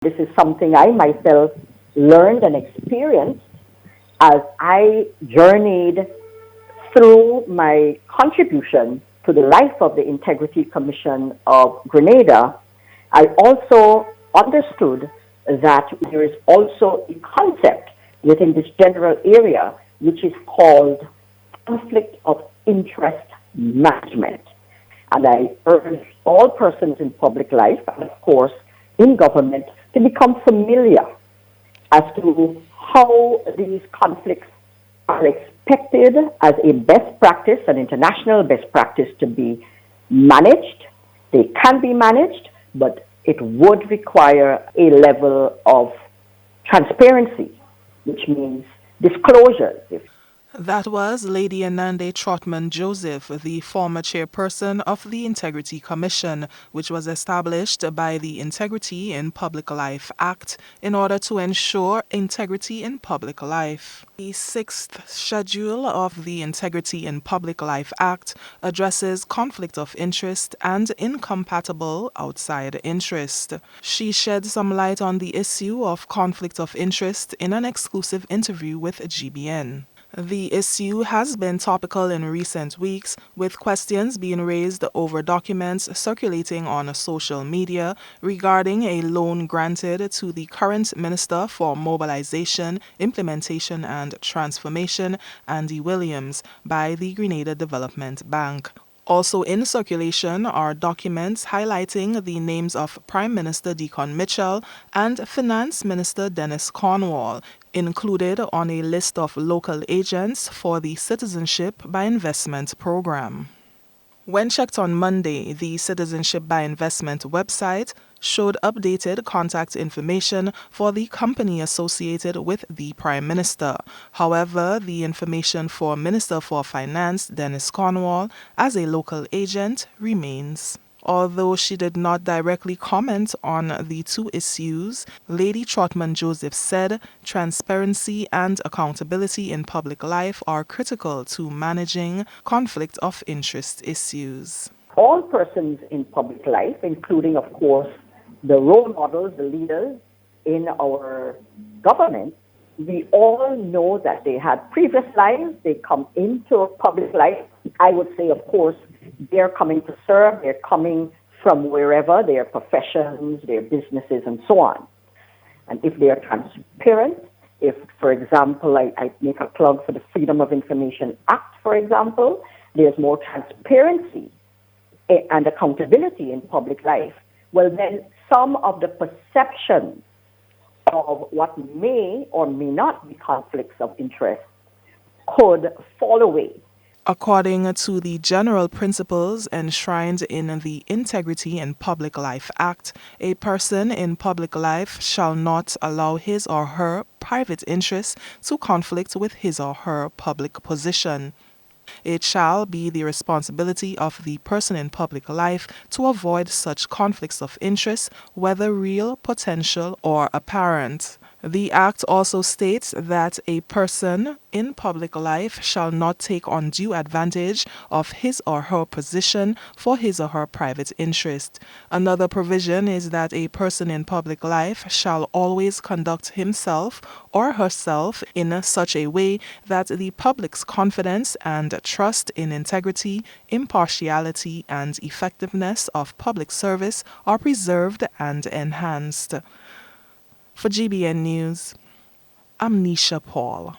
This is something I myself learned and experienced as I journeyed through my contribution to the life of the Integrity Commission of Grenada. I also understood that there is also a concept within this general area which is called conflict of interest management. And I urge all persons in public life, and of course in government, to become familiar as to how these conflicts are expected as a best practice, an international best practice to be managed. They can be managed, but it would require a level of transparency, which means disclosures. That was Lady Anande Trotman Joseph, the former chairperson of the Integrity Commission, which was established by the Integrity in Public Life Act in order to ensure integrity in public life. The sixth schedule of the Integrity in Public Life Act addresses conflict of interest and incompatible outside interest. She shed some light on the issue of conflict of interest in an exclusive interview with GBN. The issue has been topical in recent weeks, with questions being raised over documents circulating on social media regarding a loan granted to the current Minister for Mobilization, Implementation and Transformation, Andy Williams, by the Grenada Development Bank. Also in circulation are documents highlighting the names of Prime Minister Deacon Mitchell and Finance Minister Dennis Cornwall, included on a list of local agents for the Citizenship by Investment program. When checked on Monday, the Citizenship by Investment website showed updated contact information for the company associated with the Prime Minister. However, the information for Minister for Finance Dennis Cornwall as a local agent remains. Although she did not directly comment on the two issues, Lady Trotman Joseph said transparency and accountability in public life are critical to managing conflict of interest issues. All persons in public life, including, of course, the role models, the leaders in our government, we all know that they had previous lives, they come into public life. I would say, of course, they're coming to serve, they're coming from wherever, their professions, their businesses, and so on. And if they are transparent, if, for example, I make a plug for the Freedom of Information Act, for example, there's more transparency and accountability in public life, well, then some of the perceptions of what may or may not be conflicts of interest could fall away. According to the general principles enshrined in the Integrity in Public Life Act, a person in public life shall not allow his or her private interests to conflict with his or her public position. It shall be the responsibility of the person in public life to avoid such conflicts of interest, whether real, potential, or apparent. The Act also states that a person in public life shall not take undue advantage of his or her position for his or her private interest. Another provision is that a person in public life shall always conduct himself or herself in such a way that the public's confidence and trust in integrity, impartiality, and effectiveness of public service are preserved and enhanced. For GBN News, I'm Nisha Paul.